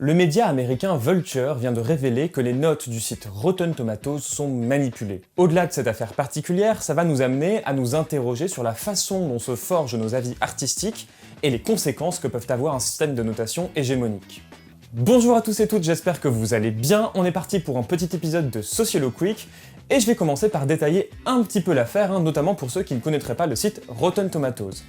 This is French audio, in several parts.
Le média américain Vulture vient de révéler que les notes du site Rotten Tomatoes sont manipulées. Au-delà de cette affaire particulière, ça va nous amener à nous interroger sur la façon dont se forgent nos avis artistiques et les conséquences que peuvent avoir un système de notation hégémonique. Bonjour à tous et toutes, j'espère que vous allez bien. On est parti pour un petit épisode de Sociolo Quick, et je vais commencer par détailler un petit peu l'affaire, notamment pour ceux qui ne connaîtraient pas le site Rotten Tomatoes.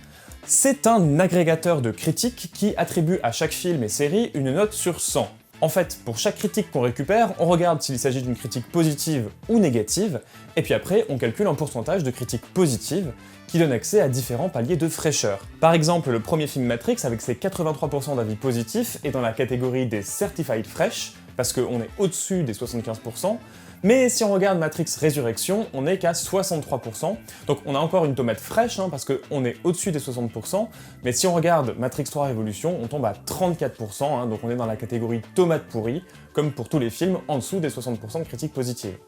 C'est un agrégateur de critiques qui attribue à chaque film et série une note sur 100. En fait, pour chaque critique qu'on récupère, on regarde s'il s'agit d'une critique positive ou négative, et puis après, on calcule un pourcentage de critiques positives qui donne accès à différents paliers de fraîcheur. Par exemple, le premier film Matrix, avec ses 83% d'avis positifs, est dans la catégorie des Certified Fresh, parce qu'on est au-dessus des 75%, mais si on regarde Matrix Résurrection, on n'est qu'à 63%, donc on a encore une tomate fraîche, parce qu'on est au-dessus des 60%, mais si on regarde Matrix 3 Révolution, on tombe à 34%, donc on est dans la catégorie tomate pourrie, comme pour tous les films en dessous des 60% de critiques positives.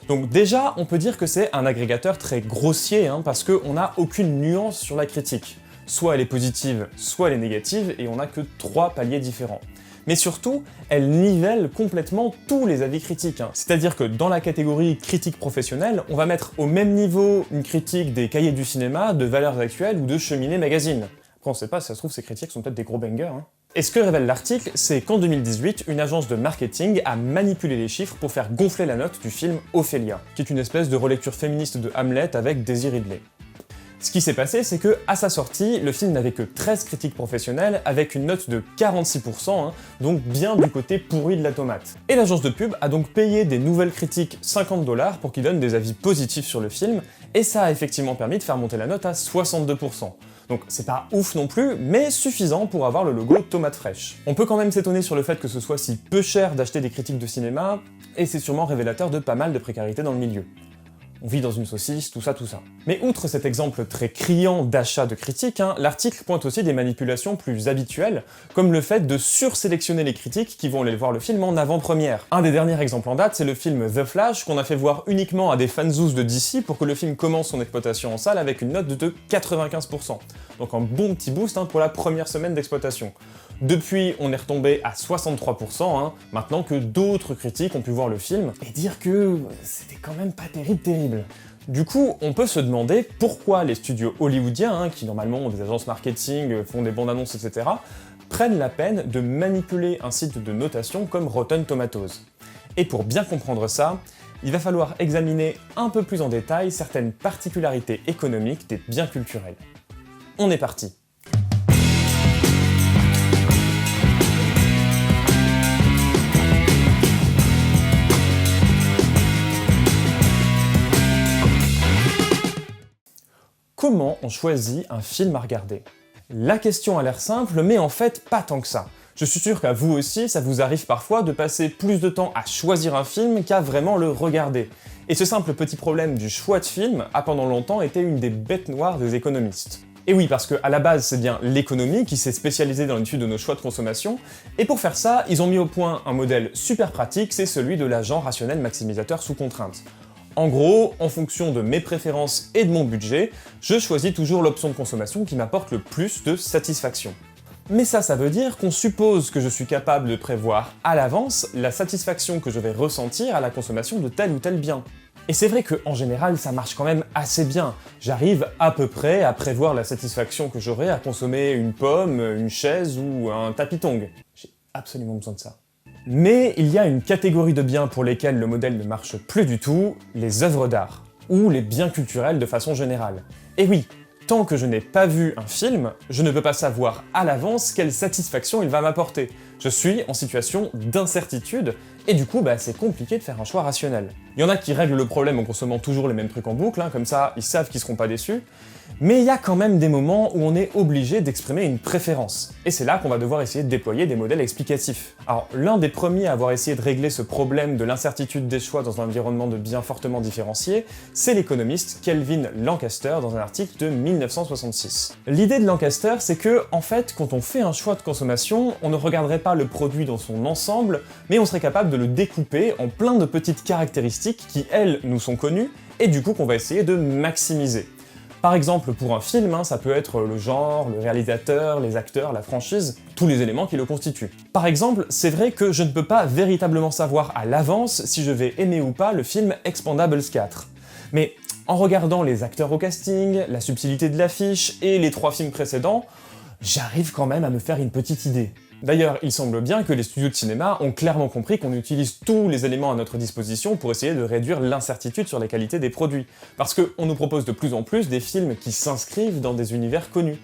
Donc déjà, on peut dire que c'est un agrégateur très grossier, parce qu'on n'a aucune nuance sur la critique. Soit elle est positive, soit elle est négative, et on n'a que 3 paliers différents. Mais surtout, elle nivelle complètement tous les avis critiques. C'est-à-dire que dans la catégorie critique professionnelle, on va mettre au même niveau une critique des cahiers du cinéma, de Valeurs Actuelles ou de Cheminée Magazine. Après on sait pas, si ça se trouve ces critiques sont peut-être des gros bangers. Et ce que révèle l'article, c'est qu'en 2018, une agence de marketing a manipulé les chiffres pour faire gonfler la note du film Ophélia, qui est une espèce de relecture féministe de Hamlet avec Daisy Ridley. Ce qui s'est passé, c'est que à sa sortie, le film n'avait que 13 critiques professionnelles avec une note de 46%, donc bien du côté pourri de la tomate. Et l'agence de pub a donc payé des nouvelles critiques 50$ pour qu'ils donnent des avis positifs sur le film, et ça a effectivement permis de faire monter la note à 62%. Donc c'est pas ouf non plus, mais suffisant pour avoir le logo tomate fraîche. On peut quand même s'étonner sur le fait que ce soit si peu cher d'acheter des critiques de cinéma, et c'est sûrement révélateur de pas mal de précarité dans le milieu. On vit dans une saucisse, tout ça. Mais outre cet exemple très criant d'achat de critiques, l'article pointe aussi des manipulations plus habituelles, comme le fait de sursélectionner les critiques qui vont aller voir le film en avant-première. Un des derniers exemples en date, c'est le film The Flash, qu'on a fait voir uniquement à des fanzous de DC pour que le film commence son exploitation en salle avec une note de 95%. Donc un bon petit boost pour la première semaine d'exploitation. Depuis, on est retombé à 63%, maintenant que d'autres critiques ont pu voir le film, et dire que c'était quand même pas terrible. Du coup, on peut se demander pourquoi les studios hollywoodiens, qui normalement ont des agences marketing, font des bandes annonces, etc., prennent la peine de manipuler un site de notation comme Rotten Tomatoes. Et pour bien comprendre ça, il va falloir examiner un peu plus en détail certaines particularités économiques des biens culturels. On est parti. Comment on choisit un film à regarder? La question a l'air simple, mais en fait pas tant que ça. Je suis sûr qu'à vous aussi, ça vous arrive parfois de passer plus de temps à choisir un film qu'à vraiment le regarder. Et ce simple petit problème du choix de film a pendant longtemps été une des bêtes noires des économistes. Et oui, parce qu'à la base, c'est bien l'économie qui s'est spécialisée dans l'étude de nos choix de consommation, et pour faire ça, ils ont mis au point un modèle super pratique, c'est celui de l'agent rationnel maximisateur sous contrainte. En gros, en fonction de mes préférences et de mon budget, je choisis toujours l'option de consommation qui m'apporte le plus de satisfaction. Mais ça veut dire qu'on suppose que je suis capable de prévoir à l'avance la satisfaction que je vais ressentir à la consommation de tel ou tel bien. Et c'est vrai qu'en général, ça marche quand même assez bien. J'arrive à peu près à prévoir la satisfaction que j'aurai à consommer une pomme, une chaise ou un tapis-tongs. J'ai absolument besoin de ça. Mais il y a une catégorie de biens pour lesquels le modèle ne marche plus du tout, les œuvres d'art, ou les biens culturels de façon générale. Et oui, tant que je n'ai pas vu un film, je ne peux pas savoir à l'avance quelle satisfaction il va m'apporter. Je suis en situation d'incertitude, et du coup c'est compliqué de faire un choix rationnel. Il y en a qui règlent le problème en consommant toujours les mêmes trucs en boucle, comme ça ils savent qu'ils seront pas déçus, mais il y a quand même des moments où on est obligé d'exprimer une préférence. Et c'est là qu'on va devoir essayer de déployer des modèles explicatifs. Alors, l'un des premiers à avoir essayé de régler ce problème de l'incertitude des choix dans un environnement de biens fortement différenciés, c'est l'économiste Kelvin Lancaster dans un article de 1966. L'idée de Lancaster, c'est que, en fait, quand on fait un choix de consommation, on ne regarderait pas le produit dans son ensemble, mais on serait capable de le découper en plein de petites caractéristiques qui, elles, nous sont connues, et du coup qu'on va essayer de maximiser. Par exemple, pour un film, ça peut être le genre, le réalisateur, les acteurs, la franchise, tous les éléments qui le constituent. Par exemple, c'est vrai que je ne peux pas véritablement savoir à l'avance si je vais aimer ou pas le film Expendables 4. Mais en regardant les acteurs au casting, la subtilité de l'affiche et les 3 films précédents, j'arrive quand même à me faire une petite idée. D'ailleurs, il semble bien que les studios de cinéma ont clairement compris qu'on utilise tous les éléments à notre disposition pour essayer de réduire l'incertitude sur la qualité des produits, parce qu'on nous propose de plus en plus des films qui s'inscrivent dans des univers connus.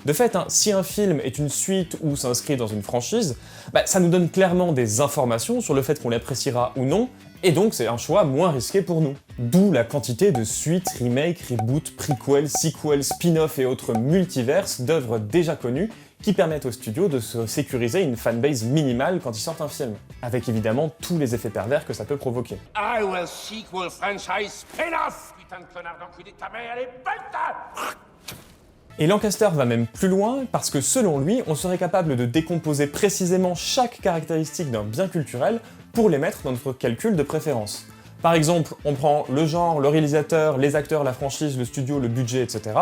De fait, si un film est une suite ou s'inscrit dans une franchise, ça nous donne clairement des informations sur le fait qu'on l'appréciera ou non, et donc c'est un choix moins risqué pour nous. D'où la quantité de suites, remakes, reboots, prequels, sequels, spin-off et autres multiverses d'œuvres déjà connues qui permettent aux studios de se sécuriser une fanbase minimale quand ils sortent un film, avec évidemment tous les effets pervers que ça peut provoquer. I will sequel franchise spin-off. Putain de connard d'enculé de ta mère, elle est bête. Et Lancaster va même plus loin parce que selon lui, on serait capable de décomposer précisément chaque caractéristique d'un bien culturel pour les mettre dans notre calcul de préférence. Par exemple, on prend le genre, le réalisateur, les acteurs, la franchise, le studio, le budget, etc.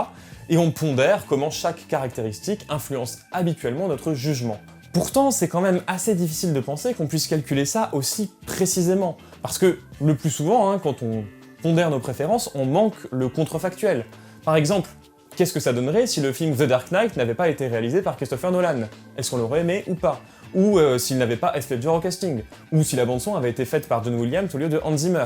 et on pondère comment chaque caractéristique influence habituellement notre jugement. Pourtant, c'est quand même assez difficile de penser qu'on puisse calculer ça aussi précisément, parce que le plus souvent, quand on pondère nos préférences, on manque le contrefactuel. Par exemple, qu'est-ce que ça donnerait si le film The Dark Knight n'avait pas été réalisé par Christopher Nolan? Est-ce qu'on l'aurait aimé ou pas? Ou s'il n'avait pas Heath Ledger au casting? Ou si la bande-son avait été faite par John Williams au lieu de Hans Zimmer?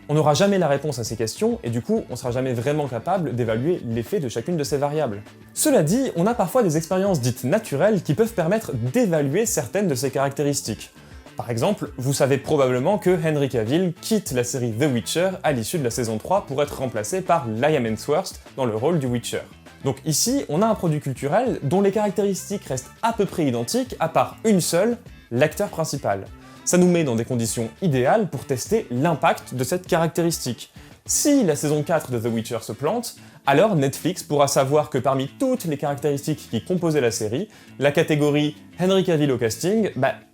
On n'aura jamais la réponse à ces questions, et du coup, on sera jamais vraiment capable d'évaluer l'effet de chacune de ces variables. Cela dit, on a parfois des expériences dites naturelles qui peuvent permettre d'évaluer certaines de ces caractéristiques. Par exemple, vous savez probablement que Henry Cavill quitte la série The Witcher à l'issue de la saison 3 pour être remplacé par Liam Hemsworth dans le rôle du Witcher. Donc ici, on a un produit culturel dont les caractéristiques restent à peu près identiques, à part une seule, l'acteur principal. Ça nous met dans des conditions idéales pour tester l'impact de cette caractéristique. Si la saison 4 de The Witcher se plante, alors Netflix pourra savoir que parmi toutes les caractéristiques qui composaient la série, la catégorie Henry Cavill au casting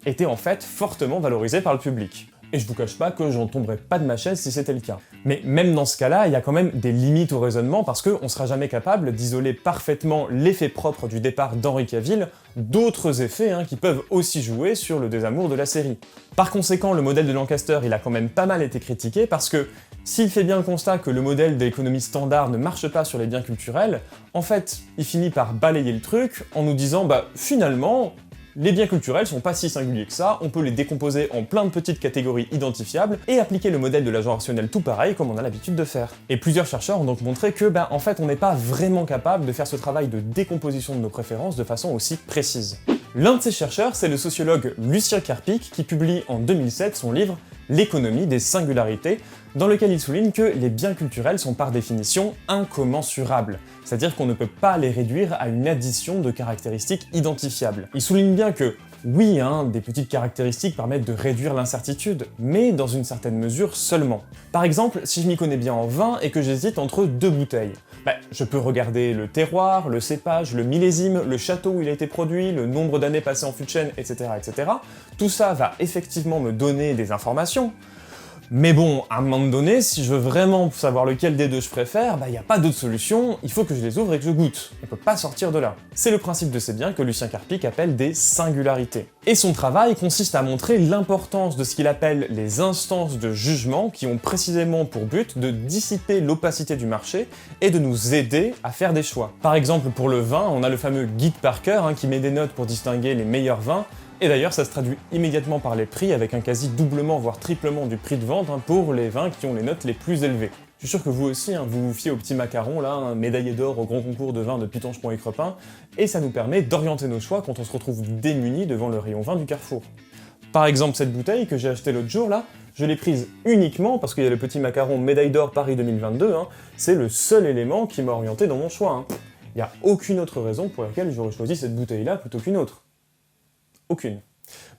était en fait fortement valorisée par le public. Et je vous cache pas que j'en tomberais pas de ma chaise si c'était le cas. Mais même dans ce cas-là, il y a quand même des limites au raisonnement parce qu'on sera jamais capable d'isoler parfaitement l'effet propre du départ d'Henry Cavill d'autres effets qui peuvent aussi jouer sur le désamour de la série. Par conséquent, le modèle de Lancaster, il a quand même pas mal été critiqué parce que s'il fait bien le constat que le modèle de l'économie standard ne marche pas sur les biens culturels, en fait, il finit par balayer le truc en nous disant finalement, les biens culturels sont pas si singuliers que ça, on peut les décomposer en plein de petites catégories identifiables et appliquer le modèle de l'agent rationnel tout pareil comme on a l'habitude de faire. Et plusieurs chercheurs ont donc montré que, en fait, on n'est pas vraiment capable de faire ce travail de décomposition de nos préférences de façon aussi précise. L'un de ces chercheurs, c'est le sociologue Lucien Karpik qui publie en 2007 son livre L'économie des singularités, dans lequel il souligne que les biens culturels sont par définition incommensurables, c'est-à-dire qu'on ne peut pas les réduire à une addition de caractéristiques identifiables. Il souligne bien que, oui, des petites caractéristiques permettent de réduire l'incertitude, mais dans une certaine mesure seulement. Par exemple, si je m'y connais bien en vin et que j'hésite entre deux bouteilles, je peux regarder le terroir, le cépage, le millésime, le château où il a été produit, le nombre d'années passées en fût de chêne, etc., etc. Tout ça va effectivement me donner des informations. Mais bon, à un moment donné, si je veux vraiment savoir lequel des deux je préfère, y a pas d'autre solution, il faut que je les ouvre et que je goûte. On peut pas sortir de là. C'est le principe de ces biens que Lucien Karpik appelle des singularités. Et son travail consiste à montrer l'importance de ce qu'il appelle les instances de jugement qui ont précisément pour but de dissiper l'opacité du marché et de nous aider à faire des choix. Par exemple, pour le vin, on a le fameux guide Parker qui met des notes pour distinguer les meilleurs vins. Et d'ailleurs, ça se traduit immédiatement par les prix, avec un quasi doublement, voire triplement du prix de vente pour les vins qui ont les notes les plus élevées. Je suis sûr que vous aussi, vous vous fiez au petit macaron, là, médaillé d'or au grand concours de vin de Pitanche et Crepin, et ça nous permet d'orienter nos choix quand on se retrouve démunis devant le rayon vin du Carrefour. Par exemple, cette bouteille que j'ai achetée l'autre jour, là, je l'ai prise uniquement parce qu'il y a le petit macaron médaille d'or Paris 2022, c'est le seul élément qui m'a orienté dans mon choix. Il n'y a aucune autre raison pour laquelle j'aurais choisi cette bouteille-là plutôt qu'une autre. Aucune.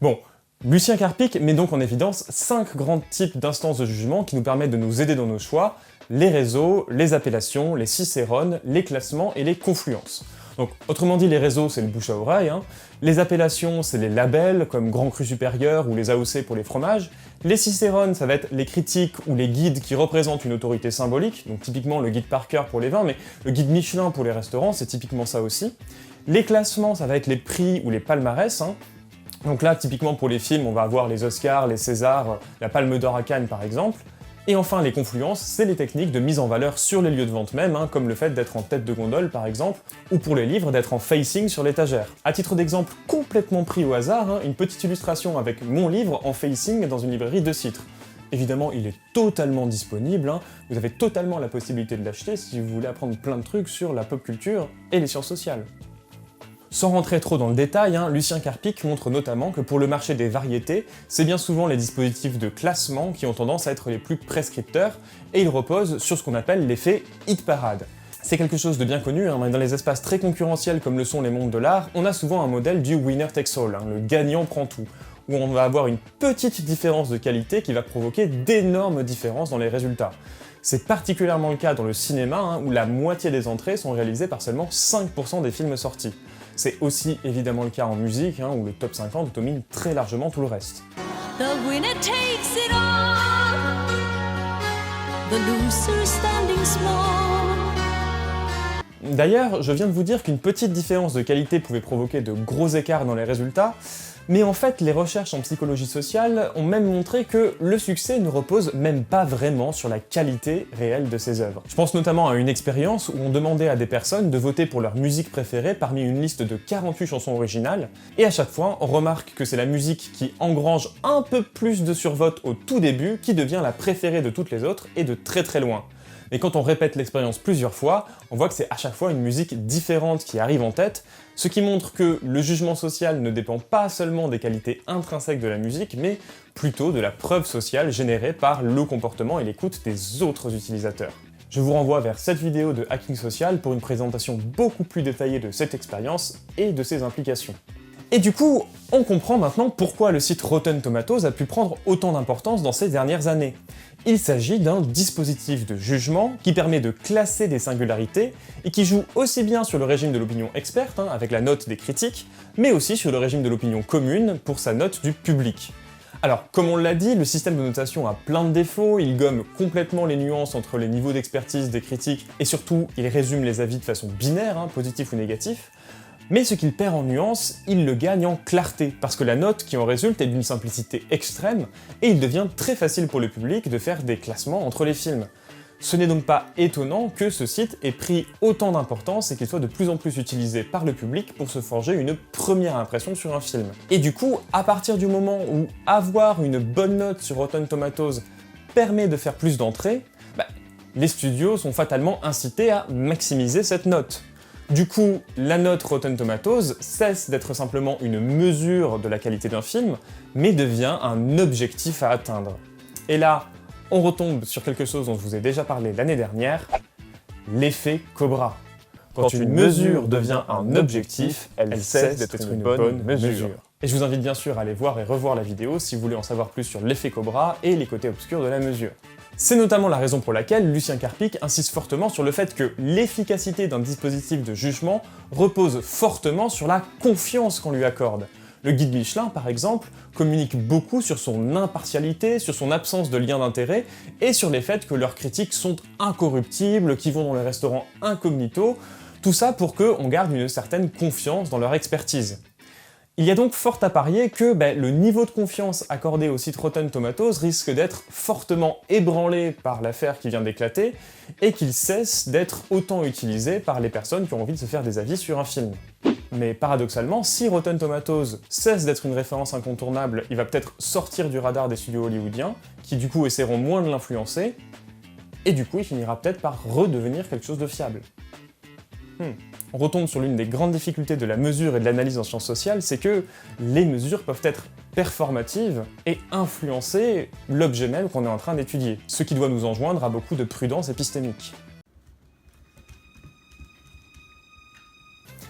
Bon, Lucien Karpik met donc en évidence 5 grands types d'instances de jugement qui nous permettent de nous aider dans nos choix, les réseaux, les appellations, les cicérones, les classements et les confluences. Donc autrement dit, les réseaux c'est le bouche à oreille, hein. Les appellations c'est les labels comme Grand Cru Supérieur ou les AOC pour les fromages, les cicérones ça va être les critiques ou les guides qui représentent une autorité symbolique, donc typiquement le guide Parker pour les vins, mais le guide Michelin pour les restaurants c'est typiquement ça aussi. Les classements ça va être les prix ou les palmarès, hein. Donc là typiquement pour les films on va avoir les Oscars, les Césars, la Palme d'Or à Cannes par exemple. Et enfin, les confluences, c'est les techniques de mise en valeur sur les lieux de vente même, hein, comme le fait d'être en tête de gondole par exemple, ou pour les livres d'être en facing sur l'étagère. À titre d'exemple complètement pris au hasard, hein, une petite illustration avec mon livre en facing dans une librairie de Citre. Évidemment, il est totalement disponible, hein, vous avez totalement la possibilité de l'acheter si vous voulez apprendre plein de trucs sur la pop culture et les sciences sociales. Sans rentrer trop dans le détail, hein, Lucien Carpic montre notamment que pour le marché des variétés, c'est bien souvent les dispositifs de classement qui ont tendance à être les plus prescripteurs, et il repose sur ce qu'on appelle l'effet hit parade. C'est quelque chose de bien connu, hein, mais dans les espaces très concurrentiels comme le sont les mondes de l'art, on a souvent un modèle du winner takes all, hein, le gagnant prend tout, où on va avoir une petite différence de qualité qui va provoquer d'énormes différences dans les résultats. C'est particulièrement le cas dans le cinéma, hein, où la moitié des entrées sont réalisées par seulement 5% des films sortis. C'est aussi évidemment le cas en musique, hein, où le top 50 domine très largement tout le reste. The winner takes it all, the loser standing small. D'ailleurs, je viens de vous dire qu'une petite différence de qualité pouvait provoquer de gros écarts dans les résultats, mais en fait, les recherches en psychologie sociale ont même montré que le succès ne repose même pas vraiment sur la qualité réelle de ses œuvres. Je pense notamment à une expérience où on demandait à des personnes de voter pour leur musique préférée parmi une liste de 48 chansons originales, et à chaque fois, on remarque que c'est la musique qui engrange un peu plus de survote au tout début qui devient la préférée de toutes les autres, et de très très loin. Mais quand on répète l'expérience plusieurs fois, on voit que c'est à chaque fois une musique différente qui arrive en tête, ce qui montre que le jugement social ne dépend pas seulement des qualités intrinsèques de la musique, mais plutôt de la preuve sociale générée par le comportement et l'écoute des autres utilisateurs. Je vous renvoie vers cette vidéo de Hacking Social pour une présentation beaucoup plus détaillée de cette expérience et de ses implications. Et du coup, on comprend maintenant pourquoi le site Rotten Tomatoes a pu prendre autant d'importance dans ces dernières années. Il s'agit d'un dispositif de jugement qui permet de classer des singularités et qui joue aussi bien sur le régime de l'opinion experte, hein, avec la note des critiques, mais aussi sur le régime de l'opinion commune pour sa note du public. Alors, comme on l'a dit, le système de notation a plein de défauts, il gomme complètement les nuances entre les niveaux d'expertise des critiques, et surtout, il résume les avis de façon binaire, hein, positif ou négatif. Mais ce qu'il perd en nuances, il le gagne en clarté, parce que la note qui en résulte est d'une simplicité extrême, et il devient très facile pour le public de faire des classements entre les films. Ce n'est donc pas étonnant que ce site ait pris autant d'importance et qu'il soit de plus en plus utilisé par le public pour se forger une première impression sur un film. Et du coup, à partir du moment où avoir une bonne note sur Rotten Tomatoes permet de faire plus d'entrées, les studios sont fatalement incités à maximiser cette note. Du coup, la note Rotten Tomatoes cesse d'être simplement une mesure de la qualité d'un film, mais devient un objectif à atteindre. Et là, on retombe sur quelque chose dont je vous ai déjà parlé l'année dernière, l'effet Cobra. Quand une mesure devient un objectif, elle cesse d'être une bonne mesure. Et je vous invite bien sûr à aller voir et revoir la vidéo si vous voulez en savoir plus sur l'effet Cobra et les côtés obscurs de la mesure. C'est notamment la raison pour laquelle Lucien Carpic insiste fortement sur le fait que l'efficacité d'un dispositif de jugement repose fortement sur la confiance qu'on lui accorde. Le guide Michelin, par exemple, communique beaucoup sur son impartialité, sur son absence de lien d'intérêt, et sur les faits que leurs critiques sont incorruptibles, qu'ils vont dans les restaurants incognito, tout ça pour qu'on garde une certaine confiance dans leur expertise. Il y a donc fort à parier que le niveau de confiance accordé au site Rotten Tomatoes risque d'être fortement ébranlé par l'affaire qui vient d'éclater, et qu'il cesse d'être autant utilisé par les personnes qui ont envie de se faire des avis sur un film. Mais paradoxalement, si Rotten Tomatoes cesse d'être une référence incontournable, il va peut-être sortir du radar des studios hollywoodiens, qui du coup essaieront moins de l'influencer, et du coup il finira peut-être par redevenir quelque chose de fiable. On retombe sur l'une des grandes difficultés de la mesure et de l'analyse en sciences sociales, c'est que les mesures peuvent être performatives et influencer l'objet même qu'on est en train d'étudier, ce qui doit nous enjoindre à beaucoup de prudence épistémique.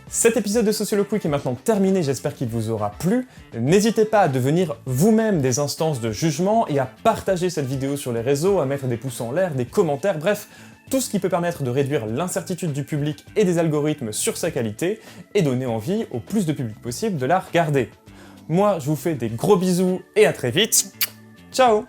Cet épisode de Socioloquick est maintenant terminé, j'espère qu'il vous aura plu. N'hésitez pas à devenir vous-même des instances de jugement et à partager cette vidéo sur les réseaux, à mettre des pouces en l'air, des commentaires, bref, tout ce qui peut permettre de réduire l'incertitude du public et des algorithmes sur sa qualité, et donner envie au plus de public possible de la regarder. Moi, je vous fais des gros bisous et à très vite. Ciao!